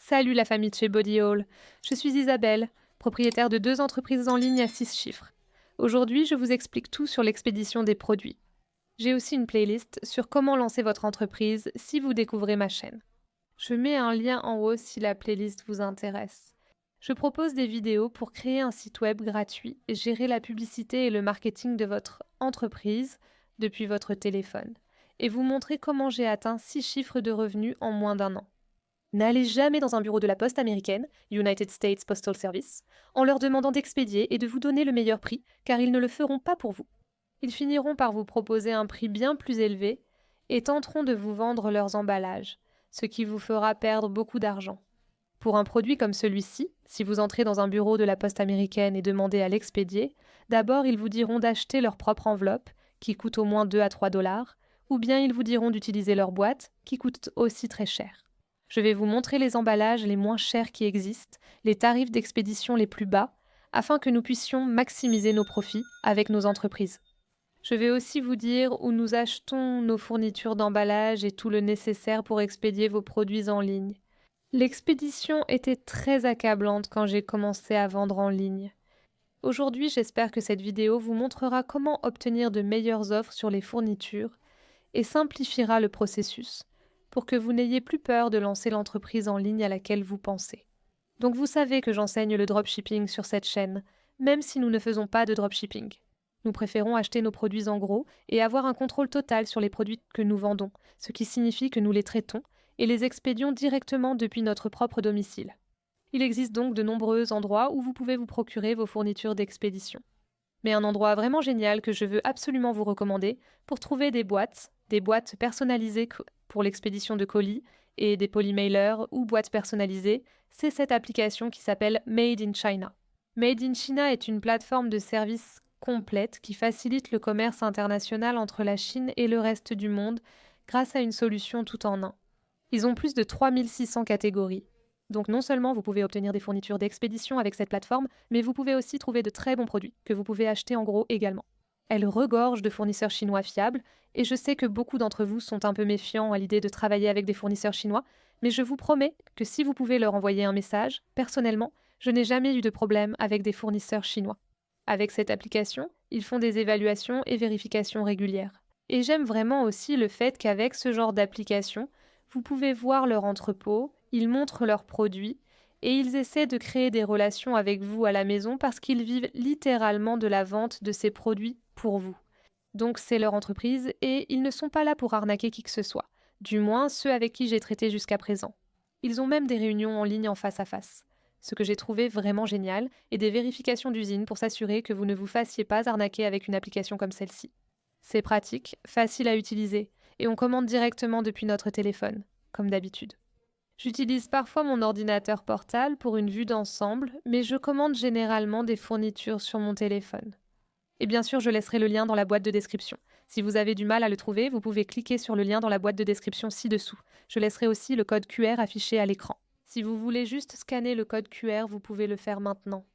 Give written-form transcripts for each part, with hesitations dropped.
Salut la famille de chez Body Hall. Je suis Isabelle, propriétaire de 2 entreprises en ligne à 6 chiffres. Aujourd'hui, je vous explique tout sur l'expédition des produits. J'ai aussi une playlist sur comment lancer votre entreprise si vous découvrez ma chaîne. Je mets un lien en haut si la playlist vous intéresse. Je propose des vidéos pour créer un site web gratuit et gérer la publicité et le marketing de votre entreprise depuis votre téléphone. Et vous montrer comment j'ai atteint 6 chiffres de revenus en moins d'1 an. N'allez jamais dans un bureau de la poste américaine, United States Postal Service, en leur demandant d'expédier et de vous donner le meilleur prix, car ils ne le feront pas pour vous. Ils finiront par vous proposer un prix bien plus élevé et tenteront de vous vendre leurs emballages, ce qui vous fera perdre beaucoup d'argent. Pour un produit comme celui-ci, si vous entrez dans un bureau de la poste américaine et demandez à l'expédier, d'abord ils vous diront d'acheter leur propre enveloppe, qui coûte au moins 2 à 3 dollars, ou bien ils vous diront d'utiliser leur boîte, qui coûte aussi très cher. Je vais vous montrer les emballages les moins chers qui existent, les tarifs d'expédition les plus bas, afin que nous puissions maximiser nos profits avec nos entreprises. Je vais aussi vous dire où nous achetons nos fournitures d'emballage et tout le nécessaire pour expédier vos produits en ligne. L'expédition était très accablante quand j'ai commencé à vendre en ligne. Aujourd'hui, j'espère que cette vidéo vous montrera comment obtenir de meilleures offres sur les fournitures et simplifiera le processus pour que vous n'ayez plus peur de lancer l'entreprise en ligne à laquelle vous pensez. Donc vous savez que j'enseigne le dropshipping sur cette chaîne, même si nous ne faisons pas de dropshipping. Nous préférons acheter nos produits en gros et avoir un contrôle total sur les produits que nous vendons, ce qui signifie que nous les traitons et les expédions directement depuis notre propre domicile. Il existe donc de nombreux endroits où vous pouvez vous procurer vos fournitures d'expédition. Mais un endroit vraiment génial que je veux absolument vous recommander pour trouver des boîtes personnalisées pour l'expédition de colis et des polymailers ou boîtes personnalisées, c'est cette application qui s'appelle Made in China. Made in China est une plateforme de services complète qui facilite le commerce international entre la Chine et le reste du monde grâce à une solution tout en un. Ils ont plus de 3600 catégories. Donc non seulement vous pouvez obtenir des fournitures d'expédition avec cette plateforme, mais vous pouvez aussi trouver de très bons produits que vous pouvez acheter en gros également. Elle regorge de fournisseurs chinois fiables, et je sais que beaucoup d'entre vous sont un peu méfiants à l'idée de travailler avec des fournisseurs chinois, mais je vous promets que si vous pouvez leur envoyer un message, personnellement, je n'ai jamais eu de problème avec des fournisseurs chinois. Avec cette application, ils font des évaluations et vérifications régulières. Et j'aime vraiment aussi le fait qu'avec ce genre d'application, vous pouvez voir leur entrepôt, ils montrent leurs produits, et ils essaient de créer des relations avec vous à la maison parce qu'ils vivent littéralement de la vente de ces produits pour vous. Donc c'est leur entreprise et ils ne sont pas là pour arnaquer qui que ce soit, du moins ceux avec qui j'ai traité jusqu'à présent. Ils ont même des réunions en ligne en face à face, ce que j'ai trouvé vraiment génial, et des vérifications d'usine pour s'assurer que vous ne vous fassiez pas arnaquer avec une application comme celle-ci. C'est pratique, facile à utiliser, et on commande directement depuis notre téléphone, comme d'habitude. J'utilise parfois mon ordinateur portable pour une vue d'ensemble, mais je commande généralement des fournitures sur mon téléphone. Et bien sûr, je laisserai le lien dans la boîte de description. Si vous avez du mal à le trouver, vous pouvez cliquer sur le lien dans la boîte de description ci-dessous. Je laisserai aussi le code QR affiché à l'écran. Si vous voulez juste scanner le code QR, vous pouvez le faire maintenant.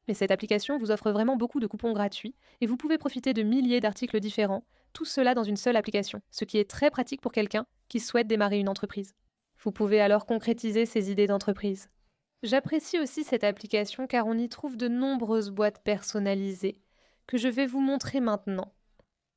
Mais cette application vous offre vraiment beaucoup de coupons gratuits et vous pouvez profiter de milliers d'articles différents, tout cela dans une seule application, ce qui est très pratique pour quelqu'un qui souhaite démarrer une entreprise. Vous pouvez alors concrétiser ces idées d'entreprise. J'apprécie aussi cette application car on y trouve de nombreuses boîtes personnalisées que je vais vous montrer maintenant.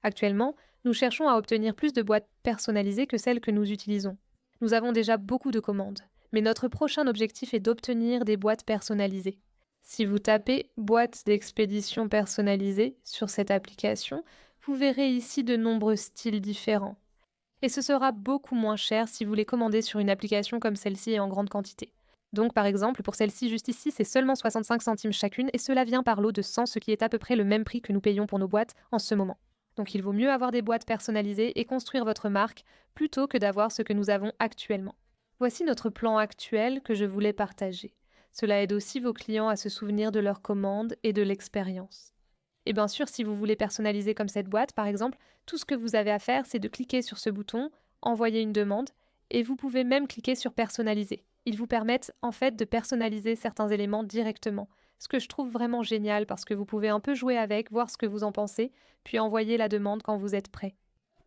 Actuellement, nous cherchons à obtenir plus de boîtes personnalisées que celles que nous utilisons. Nous avons déjà beaucoup de commandes, mais notre prochain objectif est d'obtenir des boîtes personnalisées. Si vous tapez boîte d'expédition personnalisée sur cette application, vous verrez ici de nombreux styles différents. Et ce sera beaucoup moins cher si vous les commandez sur une application comme celle-ci et en grande quantité. Donc par exemple, pour celle-ci juste ici, c'est seulement 65 centimes chacune et cela vient par lot de 100, ce qui est à peu près le même prix que nous payons pour nos boîtes en ce moment. Donc il vaut mieux avoir des boîtes personnalisées et construire votre marque plutôt que d'avoir ce que nous avons actuellement. Voici notre plan actuel que je voulais partager. Cela aide aussi vos clients à se souvenir de leurs commandes et de l'expérience. Et bien sûr, si vous voulez personnaliser comme cette boîte, par exemple, tout ce que vous avez à faire, c'est de cliquer sur ce bouton « Envoyer une demande » et vous pouvez même cliquer sur « Personnaliser ». Ils vous permettent en fait de personnaliser certains éléments directement, ce que je trouve vraiment génial parce que vous pouvez un peu jouer avec, voir ce que vous en pensez, puis envoyer la demande quand vous êtes prêt.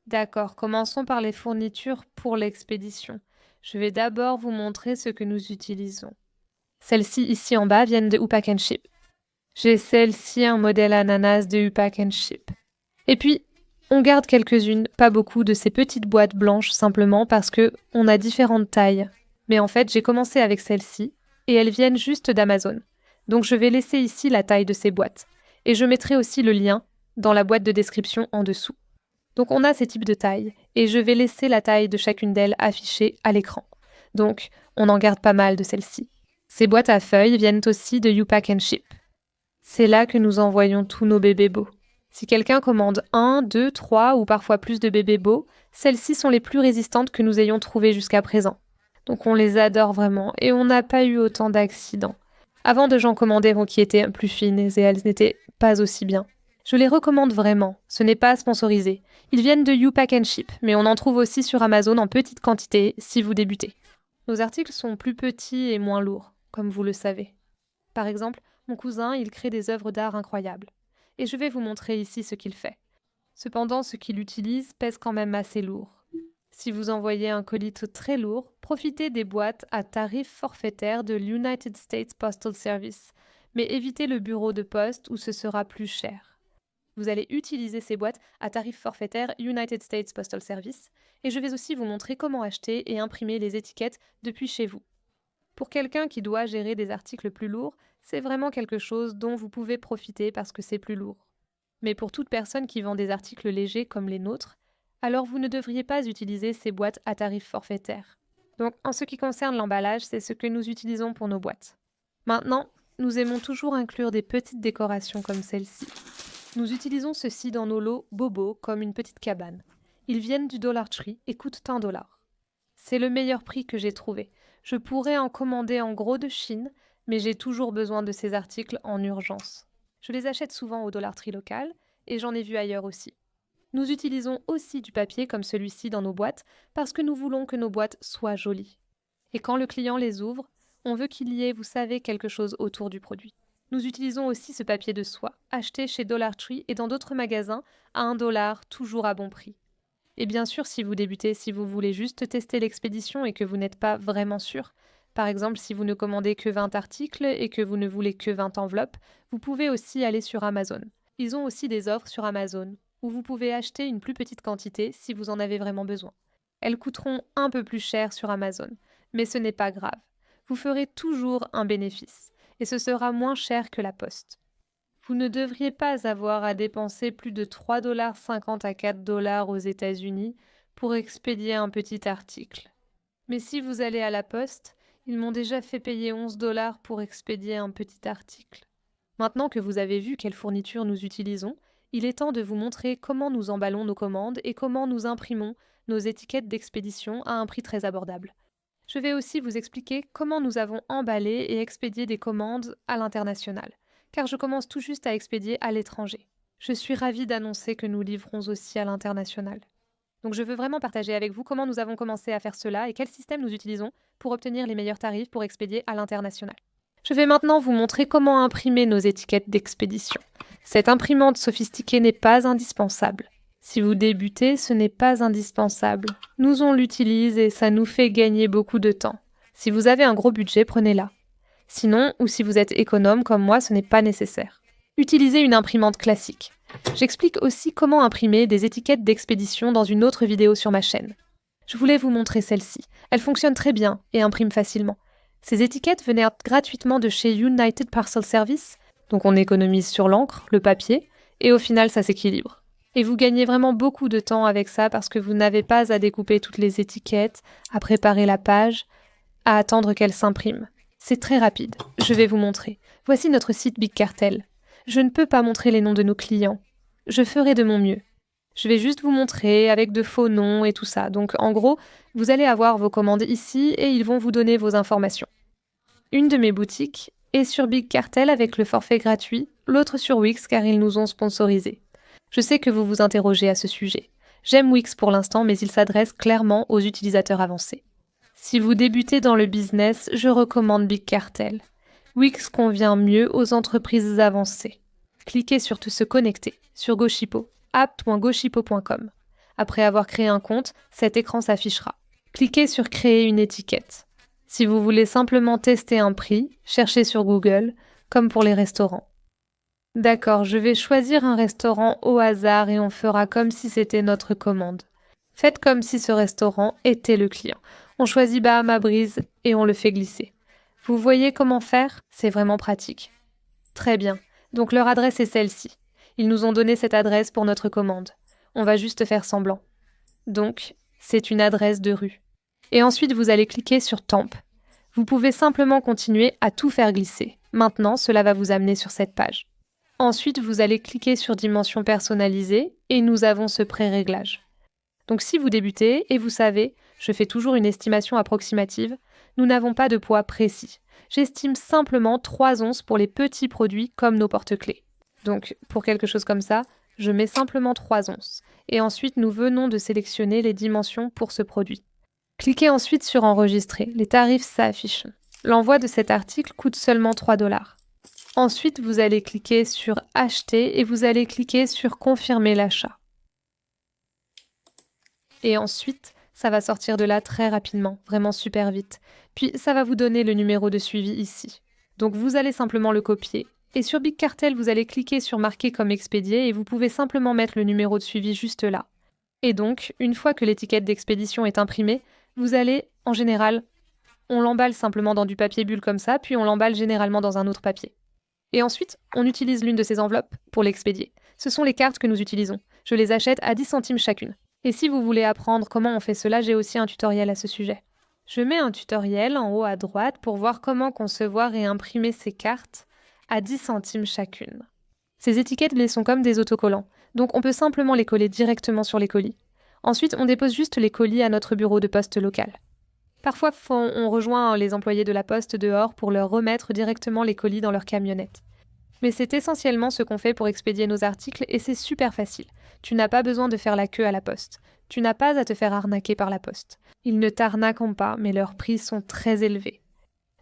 D'accord, commençons par les fournitures pour l'expédition. Je vais d'abord vous montrer ce que nous utilisons. Celles-ci ici en bas viennent de Whoop Ship. J'ai celle-ci, un modèle ananas de Whoop Ship. Et puis, on garde quelques-unes, pas beaucoup, de ces petites boîtes blanches simplement parce que on a différentes tailles. Mais en fait, j'ai commencé avec celles-ci et elles viennent juste d'Amazon. Donc je vais laisser ici la taille de ces boîtes. Et je mettrai aussi le lien dans la boîte de description en dessous. Donc on a ces types de tailles et je vais laisser la taille de chacune d'elles affichée à l'écran. Donc on en garde pas mal de celles-ci. Ces boîtes à feuilles viennent aussi de Whoop Ship. C'est là que nous envoyons tous nos bébés beaux. Si quelqu'un commande 1, 2, 3 ou parfois plus de bébés beaux, celles-ci sont les plus résistantes que nous ayons trouvées jusqu'à présent. Donc on les adore vraiment et on n'a pas eu autant d'accidents. Avant de j'en commandais qui étaient plus fines et elles n'étaient pas aussi bien. Je les recommande vraiment, ce n'est pas sponsorisé. Ils viennent de Whoop Ship, mais on en trouve aussi sur Amazon en petite quantité si vous débutez. Nos articles sont plus petits et moins lourds, comme vous le savez. Par exemple, mon cousin, il crée des œuvres d'art incroyables. Et je vais vous montrer ici ce qu'il fait. Cependant, ce qu'il utilise pèse quand même assez lourd. Si vous envoyez un colis très lourd, profitez des boîtes à tarif forfaitaire de l'United States Postal Service, mais évitez le bureau de poste où ce sera plus cher. Vous allez utiliser ces boîtes à tarif forfaitaire United States Postal Service, et je vais aussi vous montrer comment acheter et imprimer les étiquettes depuis chez vous. Pour quelqu'un qui doit gérer des articles plus lourds, c'est vraiment quelque chose dont vous pouvez profiter parce que c'est plus lourd. Mais pour toute personne qui vend des articles légers comme les nôtres, alors vous ne devriez pas utiliser ces boîtes à tarif forfaitaire. Donc en ce qui concerne l'emballage, c'est ce que nous utilisons pour nos boîtes. Maintenant, nous aimons toujours inclure des petites décorations comme celle-ci. Nous utilisons ceci dans nos lots Bobo comme une petite cabane. Ils viennent du Dollar Tree et coûtent $1. C'est le meilleur prix que j'ai trouvé. Je pourrais en commander en gros de Chine, mais j'ai toujours besoin de ces articles en urgence. Je les achète souvent au Dollar Tree local et j'en ai vu ailleurs aussi. Nous utilisons aussi du papier comme celui-ci dans nos boîtes parce que nous voulons que nos boîtes soient jolies. Et quand le client les ouvre, on veut qu'il y ait, vous savez, quelque chose autour du produit. Nous utilisons aussi ce papier de soie, acheté chez Dollar Tree et dans d'autres magasins à $1, toujours à bon prix. Et bien sûr, si vous débutez, si vous voulez juste tester l'expédition et que vous n'êtes pas vraiment sûr, par exemple si vous ne commandez que 20 articles et que vous ne voulez que 20 enveloppes, vous pouvez aussi aller sur Amazon. Ils ont aussi des offres sur Amazon, où vous pouvez acheter une plus petite quantité si vous en avez vraiment besoin. Elles coûteront un peu plus cher sur Amazon, mais ce n'est pas grave. Vous ferez toujours un bénéfice, et ce sera moins cher que la poste. Vous ne devriez pas avoir à dépenser plus de $3,50 à $4 aux États-Unis pour expédier un petit article. Mais si vous allez à la poste, ils m'ont déjà fait payer $11 pour expédier un petit article. Maintenant que vous avez vu quelle fourniture nous utilisons, il est temps de vous montrer comment nous emballons nos commandes et comment nous imprimons nos étiquettes d'expédition à un prix très abordable. Je vais aussi vous expliquer comment nous avons emballé et expédié des commandes à l'international, car je commence tout juste à expédier à l'étranger. Je suis ravie d'annoncer que nous livrons aussi à l'international. Donc je veux vraiment partager avec vous comment nous avons commencé à faire cela et quel système nous utilisons pour obtenir les meilleurs tarifs pour expédier à l'international. Je vais maintenant vous montrer comment imprimer nos étiquettes d'expédition. Cette imprimante sophistiquée n'est pas indispensable. Si vous débutez, ce n'est pas indispensable. Nous on l'utilise et ça nous fait gagner beaucoup de temps. Si vous avez un gros budget, prenez-la. Sinon, ou si vous êtes économe comme moi, ce n'est pas nécessaire. Utilisez une imprimante classique. J'explique aussi comment imprimer des étiquettes d'expédition dans une autre vidéo sur ma chaîne. Je voulais vous montrer celle-ci. Elle fonctionne très bien et imprime facilement. Ces étiquettes venaient gratuitement de chez United Parcel Service, donc on économise sur l'encre, le papier, et au final ça s'équilibre. Et vous gagnez vraiment beaucoup de temps avec ça parce que vous n'avez pas à découper toutes les étiquettes, à préparer la page, à attendre qu'elle s'imprime. C'est très rapide. Je vais vous montrer. Voici notre site Big Cartel. Je ne peux pas montrer les noms de nos clients. Je ferai de mon mieux. Je vais juste vous montrer avec de faux noms et tout ça. Donc en gros, vous allez avoir vos commandes ici et ils vont vous donner vos informations. Une de mes boutiques est sur Big Cartel avec le forfait gratuit, l'autre sur Wix car ils nous ont sponsorisés. Je sais que vous vous interrogez à ce sujet. J'aime Wix pour l'instant, mais il s'adresse clairement aux utilisateurs avancés. Si vous débutez dans le business, je recommande Big Cartel. Wix convient mieux aux entreprises avancées. Cliquez sur se connecter sur Goshipo, app.goshipo.com. Après avoir créé un compte, cet écran s'affichera. Cliquez sur Créer une étiquette. Si vous voulez simplement tester un prix, cherchez sur Google, comme pour les restaurants. D'accord, je vais choisir un restaurant au hasard et on fera comme si c'était notre commande. Faites comme si ce restaurant était le client. On choisit Bahama Breeze et on le fait glisser. Vous voyez comment faire? C'est vraiment pratique. Très bien. Donc leur adresse est celle-ci. Ils nous ont donné cette adresse pour notre commande. On va juste faire semblant. Donc, c'est une adresse de rue. Et ensuite, vous allez cliquer sur Temp. Vous pouvez simplement continuer à tout faire glisser. Maintenant, cela va vous amener sur cette page. Ensuite, vous allez cliquer sur Dimension personnalisée et nous avons ce pré-réglage. Donc si vous débutez et vous savez, je fais toujours une estimation approximative, nous n'avons pas de poids précis. J'estime simplement 3 onces pour les petits produits comme nos porte-clés. Donc pour quelque chose comme ça, je mets simplement 3 onces. Et ensuite, nous venons de sélectionner les dimensions pour ce produit. Cliquez ensuite sur Enregistrer. Les tarifs s'affichent. L'envoi de cet article coûte seulement 3 $. Ensuite, vous allez cliquer sur Acheter et vous allez cliquer sur Confirmer l'achat. Et ensuite, ça va sortir de là très rapidement, vraiment super vite. Puis, ça va vous donner le numéro de suivi ici. Donc, vous allez simplement le copier. Et sur Big Cartel, vous allez cliquer sur Marquer comme expédié et vous pouvez simplement mettre le numéro de suivi juste là. Et donc, une fois que l'étiquette d'expédition est imprimée, vous allez, en général, on l'emballe simplement dans du papier bulle comme ça, puis on l'emballe généralement dans un autre papier. Et ensuite, on utilise l'une de ces enveloppes pour l'expédier. Ce sont les cartes que nous utilisons. Je les achète à 10 centimes chacune. Et si vous voulez apprendre comment on fait cela, j'ai aussi un tutoriel à ce sujet. Je mets un tutoriel en haut à droite pour voir comment concevoir et imprimer ces cartes à 10 centimes chacune. Ces étiquettes les sont comme des autocollants, donc on peut simplement les coller directement sur les colis. Ensuite, on dépose juste les colis à notre bureau de poste local. Parfois, on rejoint les employés de la poste dehors pour leur remettre directement les colis dans leur camionnette. Mais c'est essentiellement ce qu'on fait pour expédier nos articles et c'est super facile. Tu n'as pas besoin de faire la queue à la poste. Tu n'as pas à te faire arnaquer par la poste. Ils ne t'arnaquent pas, mais leurs prix sont très élevés.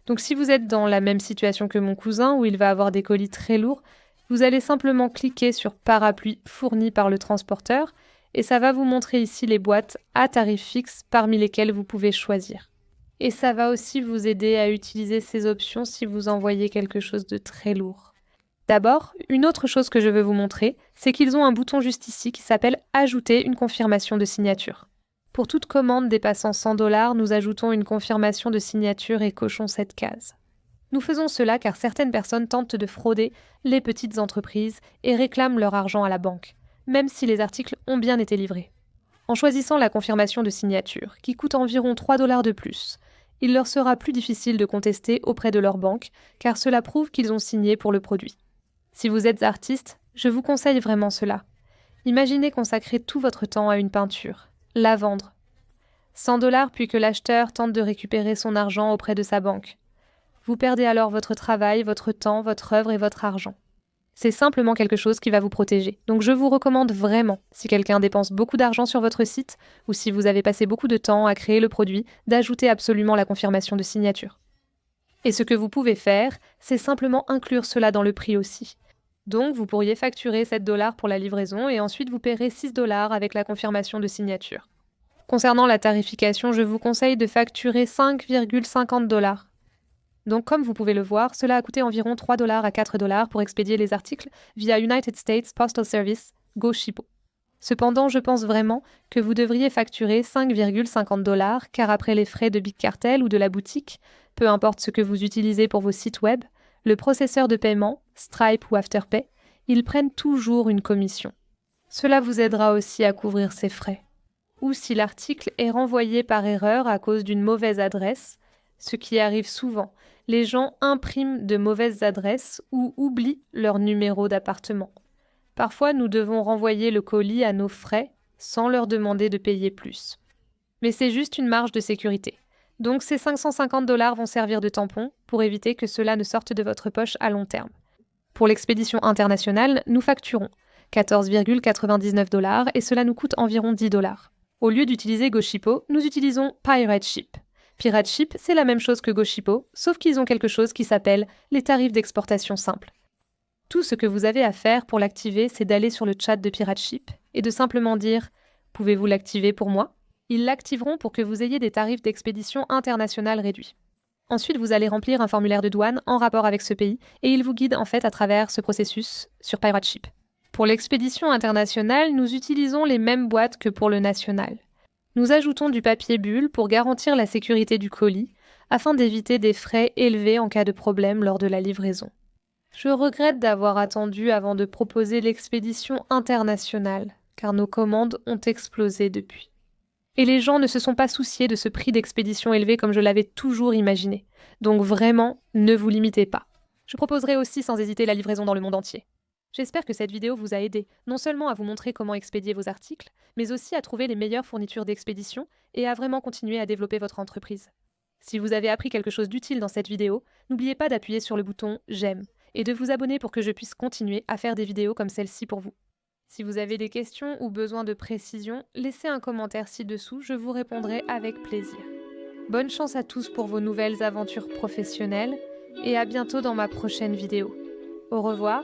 Donc si vous êtes dans la même situation que mon cousin où il va avoir des colis très lourds, vous allez simplement cliquer sur Parapluie fourni par le transporteur et ça va vous montrer ici les boîtes à tarif fixe parmi lesquelles vous pouvez choisir. Et ça va aussi vous aider à utiliser ces options si vous envoyez quelque chose de très lourd. D'abord, une autre chose que je veux vous montrer, c'est qu'ils ont un bouton juste ici qui s'appelle « Ajouter une confirmation de signature ». Pour toute commande dépassant 100 $, nous ajoutons une confirmation de signature et cochons cette case. Nous faisons cela car certaines personnes tentent de frauder les petites entreprises et réclament leur argent à la banque, même si les articles ont bien été livrés. En choisissant la confirmation de signature, qui coûte environ 3 $ de plus, il leur sera plus difficile de contester auprès de leur banque, car cela prouve qu'ils ont signé pour le produit. Si vous êtes artiste, je vous conseille vraiment cela. Imaginez consacrer tout votre temps à une peinture, la vendre. 100 $ puis que l'acheteur tente de récupérer son argent auprès de sa banque. Vous perdez alors votre travail, votre temps, votre œuvre et votre argent. C'est simplement quelque chose qui va vous protéger. Donc je vous recommande vraiment, si quelqu'un dépense beaucoup d'argent sur votre site, ou si vous avez passé beaucoup de temps à créer le produit, d'ajouter absolument la confirmation de signature. Et ce que vous pouvez faire, c'est simplement inclure cela dans le prix aussi. Donc vous pourriez facturer 7 $ pour la livraison et ensuite vous paierez 6 $ avec la confirmation de signature. Concernant la tarification, je vous conseille de facturer 5,50 $. Donc comme vous pouvez le voir, cela a coûté environ 3 $ à 4 $ pour expédier les articles via United States Postal Service, GoShippo. Cependant, je pense vraiment que vous devriez facturer 5,50 $ car après les frais de Big Cartel ou de la boutique, peu importe ce que vous utilisez pour vos sites web, le processeur de paiement, Stripe ou Afterpay, ils prennent toujours une commission. Cela vous aidera aussi à couvrir ces frais. Ou si l'article est renvoyé par erreur à cause d'une mauvaise adresse, ce qui arrive souvent, les gens impriment de mauvaises adresses ou oublient leur numéro d'appartement. Parfois, nous devons renvoyer le colis à nos frais sans leur demander de payer plus. Mais c'est juste une marge de sécurité. Donc ces 550 $ vont servir de tampon pour éviter que cela ne sorte de votre poche à long terme. Pour l'expédition internationale, nous facturons 14,99 $ et cela nous coûte environ 10 $. Au lieu d'utiliser GoShippo, nous utilisons PirateShip. PirateShip, c'est la même chose que GoShippo, sauf qu'ils ont quelque chose qui s'appelle les tarifs d'exportation simples. Tout ce que vous avez à faire pour l'activer, c'est d'aller sur le chat de PirateShip et de simplement dire « Pouvez-vous l'activer pour moi ?» Ils l'activeront pour que vous ayez des tarifs d'expédition internationale réduits. Ensuite, vous allez remplir un formulaire de douane en rapport avec ce pays et il vous guide en fait à travers ce processus sur PirateShip. Pour l'expédition internationale, nous utilisons les mêmes boîtes que pour le national. Nous ajoutons du papier bulle pour garantir la sécurité du colis afin d'éviter des frais élevés en cas de problème lors de la livraison. Je regrette d'avoir attendu avant de proposer l'expédition internationale, car nos commandes ont explosé depuis. Et les gens ne se sont pas souciés de ce prix d'expédition élevé comme je l'avais toujours imaginé. Donc vraiment, ne vous limitez pas. Je proposerai aussi sans hésiter la livraison dans le monde entier. J'espère que cette vidéo vous a aidé, non seulement à vous montrer comment expédier vos articles, mais aussi à trouver les meilleures fournitures d'expédition et à vraiment continuer à développer votre entreprise. Si vous avez appris quelque chose d'utile dans cette vidéo, n'oubliez pas d'appuyer sur le bouton « J'aime » et de vous abonner pour que je puisse continuer à faire des vidéos comme celle-ci pour vous. Si vous avez des questions ou besoin de précision, laissez un commentaire ci-dessous, je vous répondrai avec plaisir. Bonne chance à tous pour vos nouvelles aventures professionnelles et à bientôt dans ma prochaine vidéo. Au revoir